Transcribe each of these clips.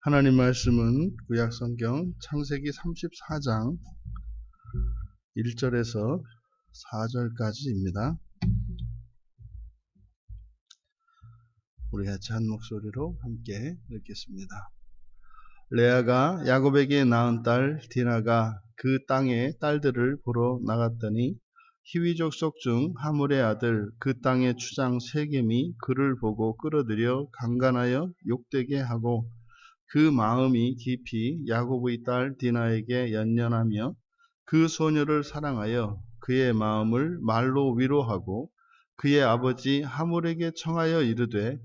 하나님 말씀은 구약성경 창세기 34장 1절에서 4절까지입니다. 우리 같이 한 목소리로 함께 읽겠습니다. 레아가 야곱에게 낳은 딸 디나가 그 땅의 딸들을 보러 나갔더니 히위 족속 중 하물의 아들 그 땅의 추장 세겜이 그를 보고 끌어들여 강간하여 욕되게 하고 그 마음이 깊이 야곱의 딸 디나에게 연연하며 그 소녀를 사랑하여 그의 마음을 말로 위로하고 그의 아버지 하물에게 청하여 이르되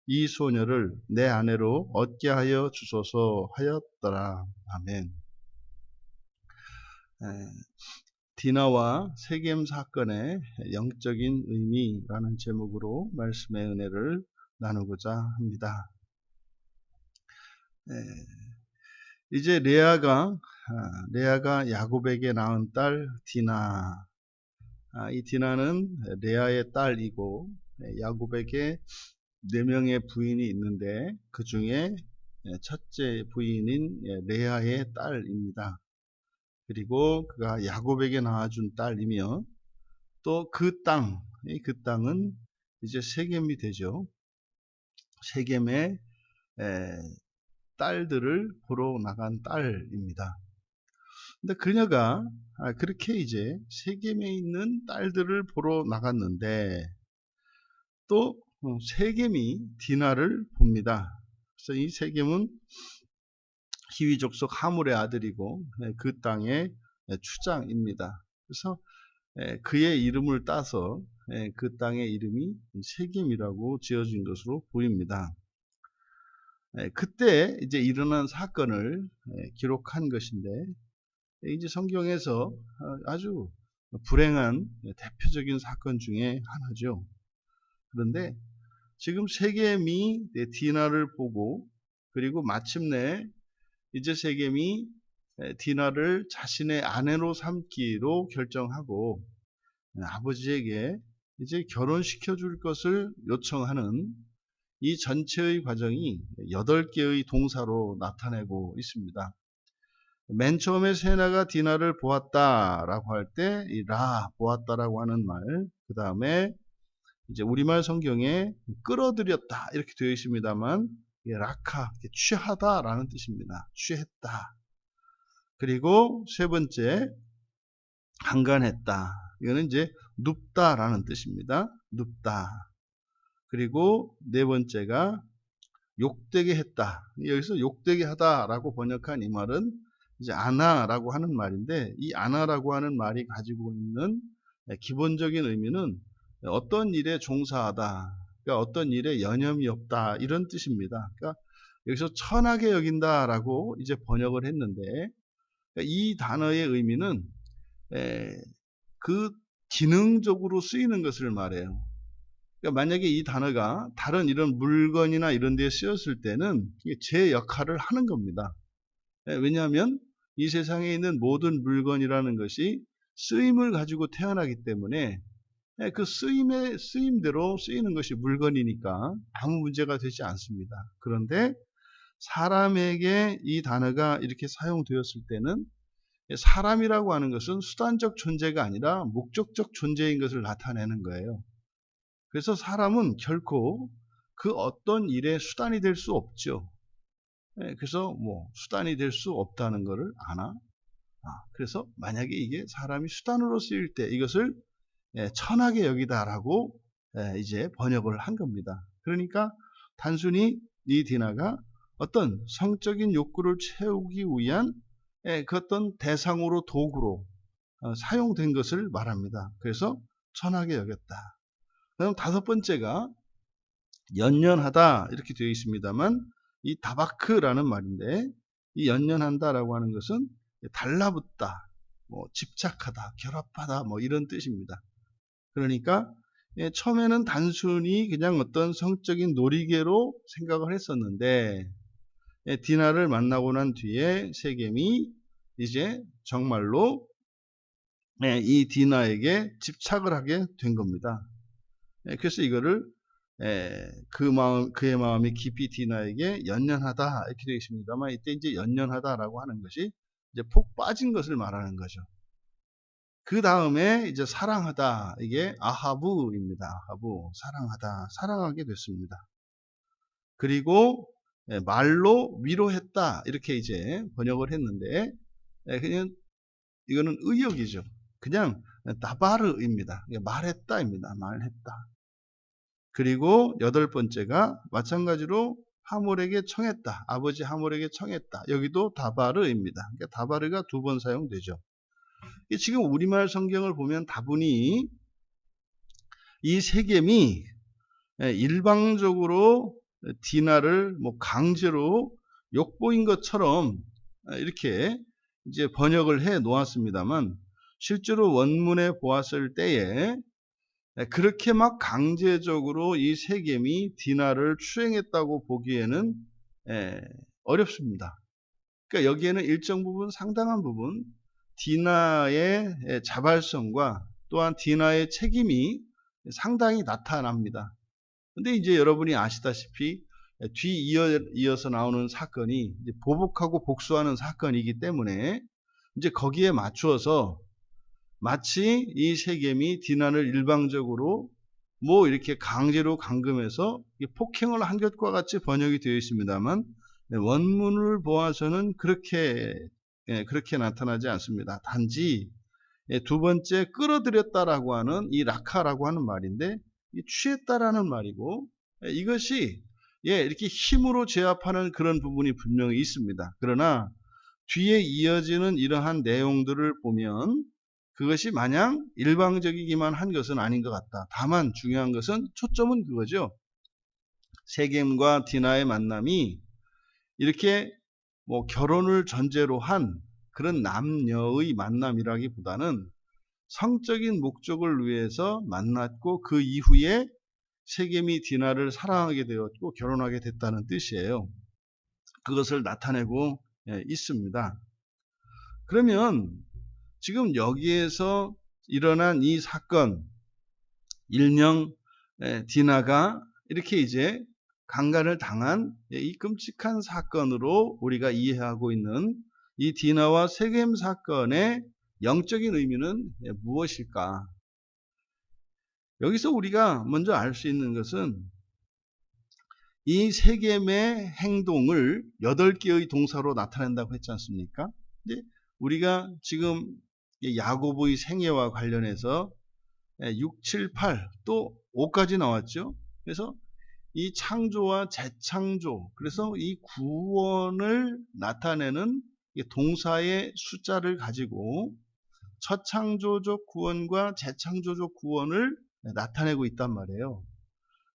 이 소녀를 내 아내로 얻게 하여 주소서 하였더라. 아멘. 디나와 세겜 사건의 영적인 의미라는 제목으로 말씀의 은혜를 나누고자 합니다. 이제 레아가 야곱에게 낳은 딸 디나, 이 디나는 레아의 딸이고 야곱에게 4명의 부인이 있는데 그 중에 첫째 부인인 레아의 딸입니다. 그리고 그가 야곱에게 낳아준 딸이며 또 그 땅은 이제 세겜이 되죠. 세겜의 딸들을 보러 나간 딸입니다. 근데 그녀가 그렇게 이제 세겜에 있는 딸들을 보러 나갔는데 또 세겜이 디나를 봅니다. 그래서 이 세겜은 히위 족속 하물의 아들이고 그 땅의 추장입니다. 그래서 그의 이름을 따서 그 땅의 이름이 세겜이라고 지어진 것으로 보입니다. 그때 이제 일어난 사건을 기록한 것인데 이제 성경에서 아주 불행한 대표적인 사건 중에 하나죠. 그런데 지금 세겜이 디나를 보고 그리고 마침내 이제 세겜이 디나를 자신의 아내로 삼기로 결정하고 아버지에게 이제 결혼시켜 줄 것을 요청하는 이 전체의 과정이 8개의 동사로 나타내고 있습니다. 맨 처음에 세나가 디나를 보았다라고 할 때 이 보았다라고 하는 말, 그 다음에 이제 우리말 성경에 끌어들였다 이렇게 되어 있습니다만 라카, 취하다라는 뜻입니다. 취했다. 그리고 세 번째 강간했다. 이거는 이제 눕다라는 뜻입니다. 눕다. 그리고 네 번째가 욕되게 했다. 여기서 욕되게 하다라고 번역한 이 말은 이제 아나라고 하는 말인데 이 아나라고 하는 말이 가지고 있는 기본적인 의미는 어떤 일에 종사하다, 그러니까 어떤 일에 여념이 없다 이런 뜻입니다. 그러니까 여기서 천하게 여긴다라고 이제 번역을 했는데 이 단어의 의미는 그 기능적으로 쓰이는 것을 말해요. 그러니까 만약에 이 단어가 다른 이런 물건이나 이런 데에 쓰였을 때는 제 역할을 하는 겁니다. 왜냐하면 이 세상에 있는 모든 물건이라는 것이 쓰임을 가지고 태어나기 때문에 그 쓰임대로 쓰이는 것이 물건이니까 아무 문제가 되지 않습니다. 그런데 사람에게 이 단어가 이렇게 사용되었을 때는 사람이라고 하는 것은 수단적 존재가 아니라 목적적 존재인 것을 나타내는 거예요. 그래서 사람은 결코 그 어떤 일의 수단이 될 수 없죠. 그래서 수단이 될 수 없다는 것을 아나? 그래서 만약에 이게 사람이 수단으로 쓰일 때 이것을 천하게 여기다라고 이제 번역을 한 겁니다. 그러니까 단순히 이 디나가 어떤 성적인 욕구를 채우기 위한 그 어떤 대상으로 도구로 사용된 것을 말합니다. 그래서 천하게 여겼다. 그럼 다섯 번째가 연연하다 이렇게 되어 있습니다만 이 다바크라는 말인데 이 연연한다라고 하는 것은 달라붙다, 집착하다, 결합하다 이런 뜻입니다. 그러니까 처음에는 단순히 그냥 어떤 성적인 놀이개로 생각을 했었는데 디나를 만나고 난 뒤에 세겜이 이제 정말로 이 디나에게 집착을 하게 된 겁니다. 그래서 이거를 그의 마음이 깊이 디나에게 연연하다 이렇게 되어 있습니다만, 이때 이제 연연하다라고 하는 것이 이제 폭 빠진 것을 말하는 거죠. 그 다음에 이제 사랑하다, 이게 아하브입니다. 아하브, 사랑하다, 사랑하게 됐습니다. 그리고 말로 위로했다 이렇게 이제 번역을 했는데, 그냥 이거는 의역이죠. 그냥 다바르입니다. 말했다입니다. 말했다. 그리고 8번째가 마찬가지로 하몰에게 청했다. 아버지 하몰에게 청했다. 여기도 다바르입니다. 그러니까 다바르가 2번 사용되죠. 지금 우리말 성경을 보면 다분히 이 세겜이 일방적으로 디나를 뭐 강제로 욕보인 것처럼 이렇게 이제 번역을 해 놓았습니다만, 실제로 원문에 보았을 때에 그렇게 막 강제적으로 이 세겜이 디나를 추행했다고 보기에는 어렵습니다. 그러니까 여기에는 일정 부분, 상당한 부분 디나의 자발성과 또한 디나의 책임이 상당히 나타납니다. 근데 이제 여러분이 아시다시피 이어서 나오는 사건이 이제 보복하고 복수하는 사건이기 때문에 이제 거기에 맞추어서 마치 이 세겜이 디나를 일방적으로 뭐 이렇게 강제로 감금해서 폭행을 한 것과 같이 번역이 되어 있습니다만, 원문을 보아서는 그렇게 나타나지 않습니다. 단지 2번째 끌어들였다라고 하는 이 라카라고 하는 말인데, 취했다라는 말이고, 이것이 이렇게 힘으로 제압하는 그런 부분이 분명히 있습니다. 그러나 뒤에 이어지는 이러한 내용들을 보면 그것이 마냥 일방적이기만 한 것은 아닌 것 같다. 다만 중요한 것은, 초점은 그거죠. 세겜과 디나의 만남이 이렇게 뭐 결혼을 전제로 한 그런 남녀의 만남이라기보다는 성적인 목적을 위해서 만났고, 그 이후에 세겜이 디나를 사랑하게 되었고 결혼하게 됐다는 뜻이에요. 그것을 나타내고 있습니다. 그러면 지금 여기에서 일어난 이 사건, 일명 디나가 이렇게 이제 강간을 당한 이 끔찍한 사건으로 우리가 이해하고 있는 이 디나와 세겜 사건의 영적인 의미는 무엇일까? 여기서 우리가 먼저 알 수 있는 것은, 이 세겜의 행동을 8개의 동사로 나타낸다고 했지 않습니까? 근데 우리가 지금 야고보의 생애와 관련해서 6, 7, 8, 또 5까지 나왔죠. 그래서 이 창조와 재창조, 그래서 이 구원을 나타내는 동사의 숫자를 가지고 첫 창조적 구원과 재창조적 구원을 나타내고 있단 말이에요.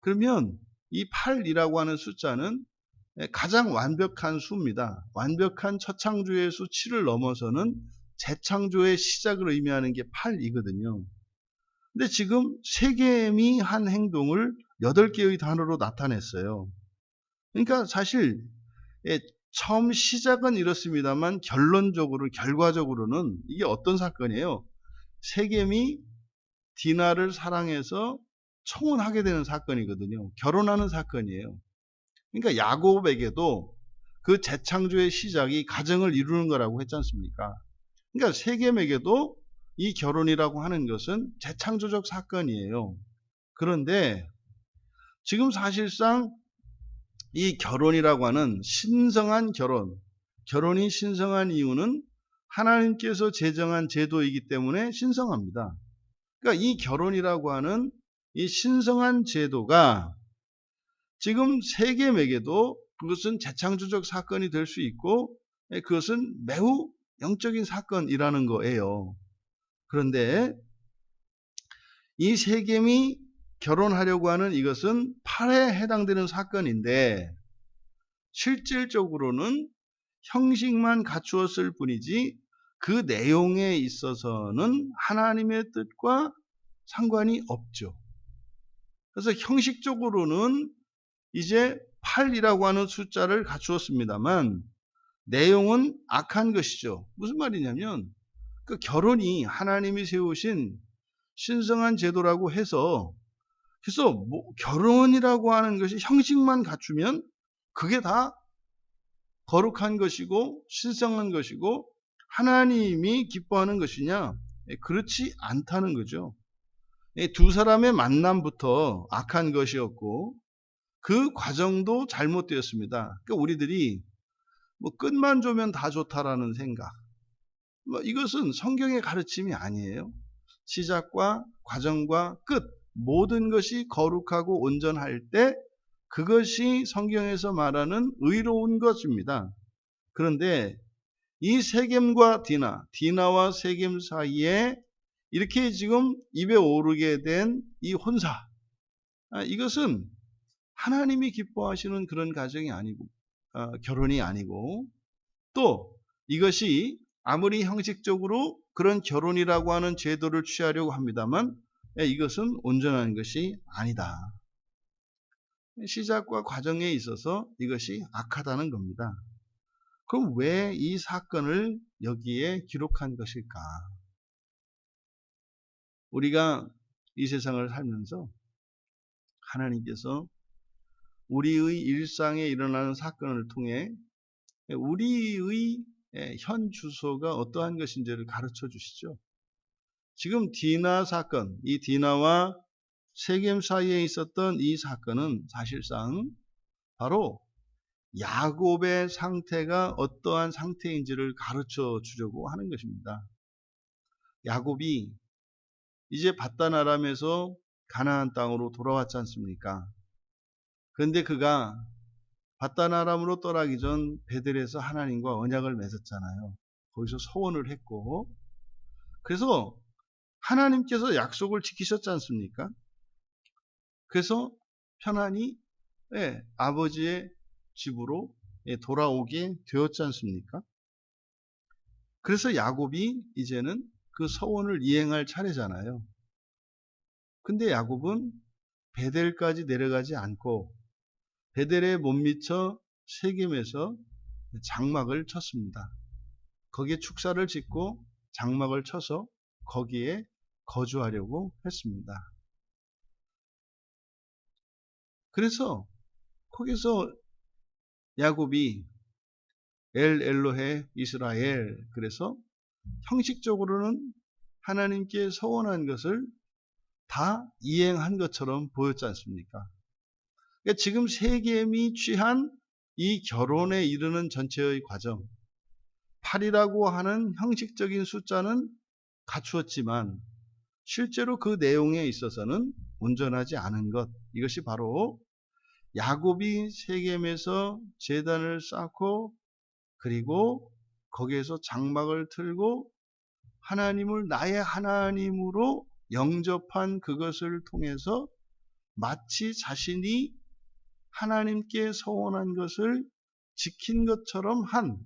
그러면 이 8이라고 하는 숫자는 가장 완벽한 수입니다. 완벽한 첫 창조의 수 7을 넘어서는 재창조의 시작을 의미하는 게 8이거든요. 근데 지금 세겜이 한 행동을 8개의 단어로 나타냈어요. 그러니까 사실 처음 시작은 이렇습니다만 결과적으로는 이게 어떤 사건이에요? 세겜이 디나를 사랑해서 청혼하게 되는 사건이거든요. 결혼하는 사건이에요. 그러니까 야곱에게도 그 재창조의 시작이 가정을 이루는 거라고 했지 않습니까? 그러니까 세겜에게도 이 결혼이라고 하는 것은 재창조적 사건이에요. 그런데 지금 사실상 이 결혼이라고 하는 신성한 결혼이 신성한 이유는 하나님께서 제정한 제도이기 때문에 신성합니다. 그러니까 이 결혼이라고 하는 이 신성한 제도가 지금 세겜에게도 그것은 재창조적 사건이 될 수 있고, 그것은 매우 영적인 사건이라는 거예요. 그런데 이 세겜이 결혼하려고 하는 이것은 8에 해당되는 사건인데, 실질적으로는 형식만 갖추었을 뿐이지 그 내용에 있어서는 하나님의 뜻과 상관이 없죠. 그래서 형식적으로는 이제 8이라고 하는 숫자를 갖추었습니다만 내용은 악한 것이죠. 무슨 말이냐면, 그 결혼이 하나님이 세우신 신성한 제도라고 해서 그래서 결혼이라고 하는 것이 형식만 갖추면 그게 다 거룩한 것이고 신성한 것이고 하나님이 기뻐하는 것이냐? 그렇지 않다는 거죠. 두 사람의 만남부터 악한 것이었고 그 과정도 잘못되었습니다. 그러니까 우리들이 끝만 좋으면 다 좋다라는 생각, 이것은 성경의 가르침이 아니에요. 시작과 과정과 끝 모든 것이 거룩하고 온전할 때 그것이 성경에서 말하는 의로운 것입니다. 그런데 이 세겜과 디나와 세겜 사이에 이렇게 지금 입에 오르게 된 이 혼사, 이것은 하나님이 기뻐하시는 그런 가정이 아니고, 결혼이 아니고, 또 이것이 아무리 형식적으로 그런 결혼이라고 하는 제도를 취하려고 합니다만, 이것은 온전한 것이 아니다. 시작과 과정에 있어서 이것이 악하다는 겁니다. 그럼 왜 이 사건을 여기에 기록한 것일까? 우리가 이 세상을 살면서 하나님께서 우리의 일상에 일어나는 사건을 통해 우리의 현 주소가 어떠한 것인지를 가르쳐 주시죠. 지금 디나 사건, 이 디나와 세겜 사이에 있었던 이 사건은 사실상 바로 야곱의 상태가 어떠한 상태인지를 가르쳐 주려고 하는 것입니다. 야곱이 이제 밧단 아람에서 가나안 땅으로 돌아왔지 않습니까? 그런데 그가 밧단 아람으로 떠나기 전 베델에서 하나님과 언약을 맺었잖아요. 거기서 서원을 했고, 그래서 하나님께서 약속을 지키셨지 않습니까? 그래서 편안히 아버지의 집으로 돌아오게 되었지 않습니까? 그래서 야곱이 이제는 그 서원을 이행할 차례잖아요. 근데 야곱은 베델까지 내려가지 않고 베델에 못 미쳐 세겜에서 장막을 쳤습니다. 거기에 축사를 짓고 장막을 쳐서 거기에 거주하려고 했습니다. 그래서 거기서 야곱이 엘 엘로헤 이스라엘, 그래서 형식적으로는 하나님께 서원한 것을 다 이행한 것처럼 보였지 않습니까? 그러니까 지금 세겜이 취한 이 결혼에 이르는 전체의 과정, 8이라고 하는 형식적인 숫자는 갖추었지만 실제로 그 내용에 있어서는 온전하지 않은 것, 이것이 바로 야곱이 세겜에서 제단을 쌓고 그리고 거기에서 장막을 틀고 하나님을 나의 하나님으로 영접한 그것을 통해서 마치 자신이 하나님께 서원한 것을 지킨 것처럼 한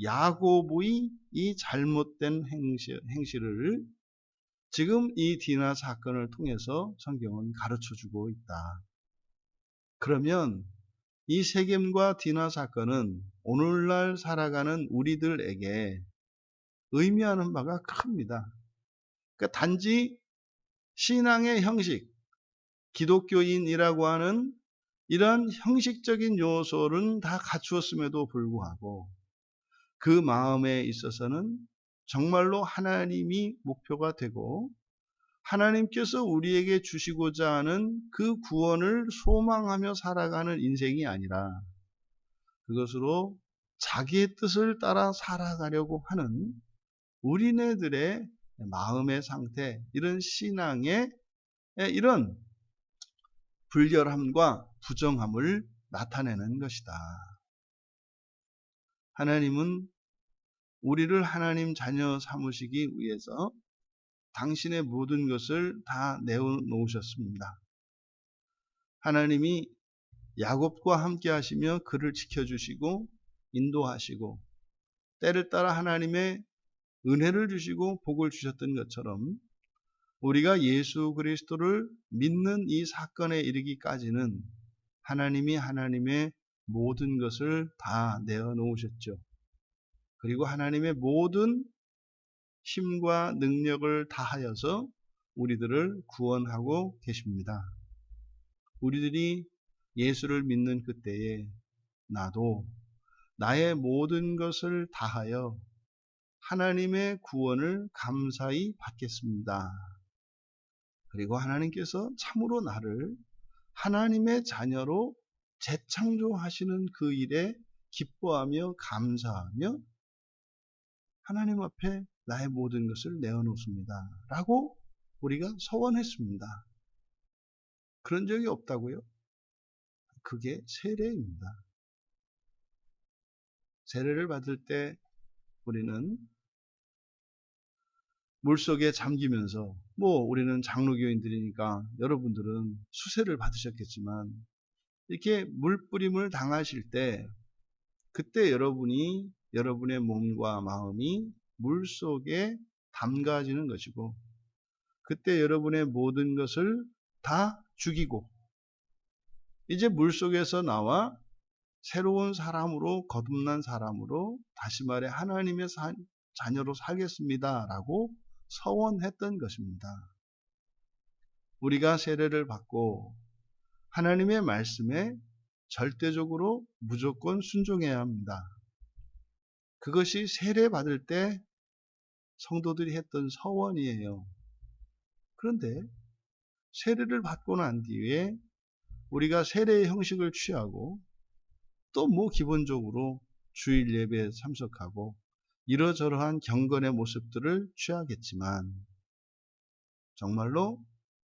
야곱의 이 잘못된 행실을 지금 이 디나 사건을 통해서 성경은 가르쳐주고 있다. 그러면 이 세겜과 디나 사건은 오늘날 살아가는 우리들에게 의미하는 바가 큽니다. 그러니까 단지 신앙의 형식, 기독교인이라고 하는 이런 형식적인 요소는 다 갖추었음에도 불구하고 그 마음에 있어서는 정말로 하나님이 목표가 되고 하나님께서 우리에게 주시고자 하는 그 구원을 소망하며 살아가는 인생이 아니라 그것으로 자기의 뜻을 따라 살아가려고 하는 우리네들의 마음의 상태, 이런 신앙의 이런 불결함과 부정함을 나타내는 것이다. 하나님은 우리를 하나님 자녀 삼으시기 위해서 당신의 모든 것을 다 내어놓으셨습니다. 하나님이 야곱과 함께 하시며 그를 지켜주시고 인도하시고 때를 따라 하나님의 은혜를 주시고 복을 주셨던 것처럼 우리가 예수 그리스도를 믿는 이 사건에 이르기까지는 하나님이 하나님의 모든 것을 다 내어놓으셨죠. 그리고 하나님의 모든 힘과 능력을 다하여서 우리들을 구원하고 계십니다. 우리들이 예수를 믿는 그때에 나도 나의 모든 것을 다하여 하나님의 구원을 감사히 받겠습니다. 그리고 하나님께서 참으로 나를 하나님의 자녀로 재창조하시는 그 일에 기뻐하며 감사하며 하나님 앞에 나의 모든 것을 내어놓습니다. 라고 우리가 서원했습니다. 그런 적이 없다고요? 그게 세례입니다. 세례를 받을 때 우리는 물속에 잠기면서 우리는 장로교인들이니까 여러분들은 수세를 받으셨겠지만 이렇게 물뿌림을 당하실 때 그때 여러분의 몸과 마음이 물속에 담가지는 것이고 그때 여러분의 모든 것을 다 죽이고 이제 물속에서 나와 새로운 사람으로 거듭난 사람으로 다시 말해 하나님의 자녀로 살겠습니다 라고 서원했던 것입니다. 우리가 세례를 받고 하나님의 말씀에 절대적으로 무조건 순종해야 합니다. 그것이 세례 받을 때 성도들이 했던 서원이에요. 그런데 세례를 받고 난 뒤에 우리가 세례의 형식을 취하고 또 기본적으로 주일 예배에 참석하고 이러저러한 경건의 모습들을 취하겠지만 정말로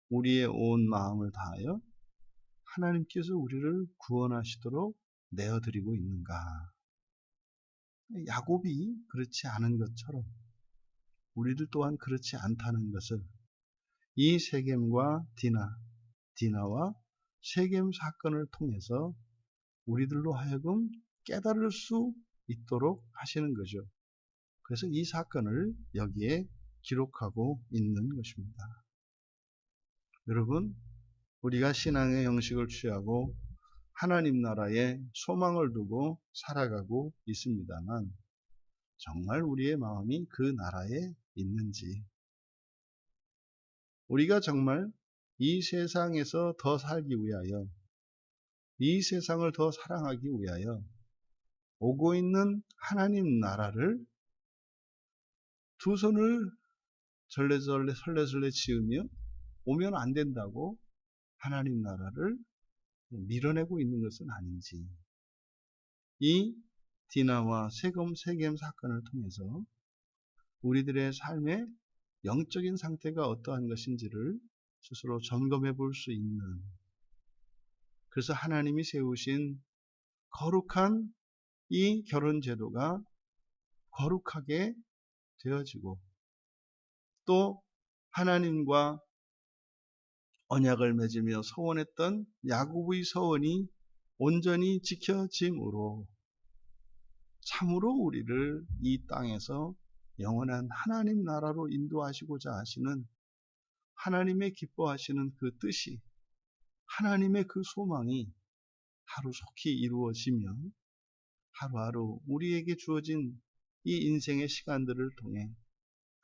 우리의 온 마음을 다하여 하나님께서 우리를 구원하시도록 내어드리고 있는가? 야곱이 그렇지 않은 것처럼 우리들 또한 그렇지 않다는 것을 이 세겜과 디나와 세겜 사건을 통해서 우리들로 하여금 깨달을 수 있도록 하시는 거죠. 그래서 이 사건을 여기에 기록하고 있는 것입니다. 여러분, 우리가 신앙의 형식을 취하고 하나님 나라에 소망을 두고 살아가고 있습니다만 정말 우리의 마음이 그 나라에 있는지, 우리가 정말 이 세상에서 더 살기 위하여, 이 세상을 더 사랑하기 위하여 오고 있는 하나님 나라를 두 손을 설레설레 지으며 오면 안 된다고 하나님 나라를 밀어내고 있는 것은 아닌지, 이 디나와 세겜 사건을 통해서 우리들의 삶의 영적인 상태가 어떠한 것인지를 스스로 점검해 볼 수 있는, 그래서 하나님이 세우신 거룩한 이 결혼 제도가 거룩하게 되어지고 또 하나님과 언약을 맺으며 서원했던 야곱의 서원이 온전히 지켜짐으로 참으로 우리를 이 땅에서 영원한 하나님 나라로 인도하시고자 하시는 하나님의 기뻐하시는 그 뜻이, 하나님의 그 소망이 하루속히 이루어지며 하루하루 우리에게 주어진 이 인생의 시간들을 통해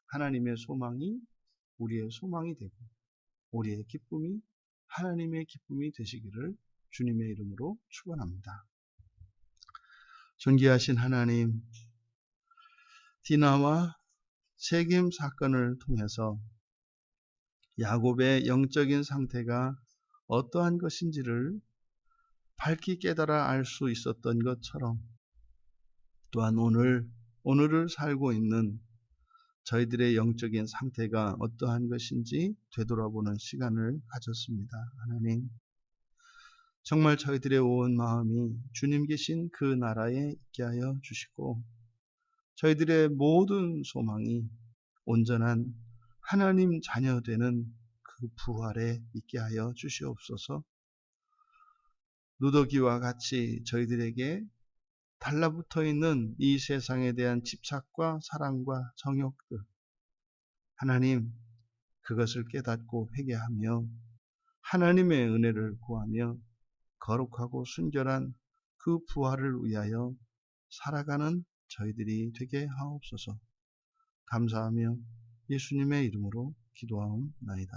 하나님의 소망이 우리의 소망이 되고 우리의 기쁨이 하나님의 기쁨이 되시기를 주님의 이름으로 축원합니다. 존귀하신 하나님, 디나와 세겜 사건을 통해서 야곱의 영적인 상태가 어떠한 것인지를 밝히 깨달아 알 수 있었던 것처럼 또한 오늘을 살고 있는 저희들의 영적인 상태가 어떠한 것인지 되돌아보는 시간을 가졌습니다. 하나님, 정말 저희들의 온 마음이 주님 계신 그 나라에 있게 하여 주시고 저희들의 모든 소망이 온전한 하나님 자녀 되는 그 부활에 있게 하여 주시옵소서. 누더기와 같이 저희들에게 달라붙어 있는 이 세상에 대한 집착과 사랑과 정욕들, 하나님 그것을 깨닫고 회개하며 하나님의 은혜를 구하며 거룩하고 순결한 그 부활을 위하여 살아가는 저희들이 되게 하옵소서. 감사하며 예수님의 이름으로 기도하옵나이다.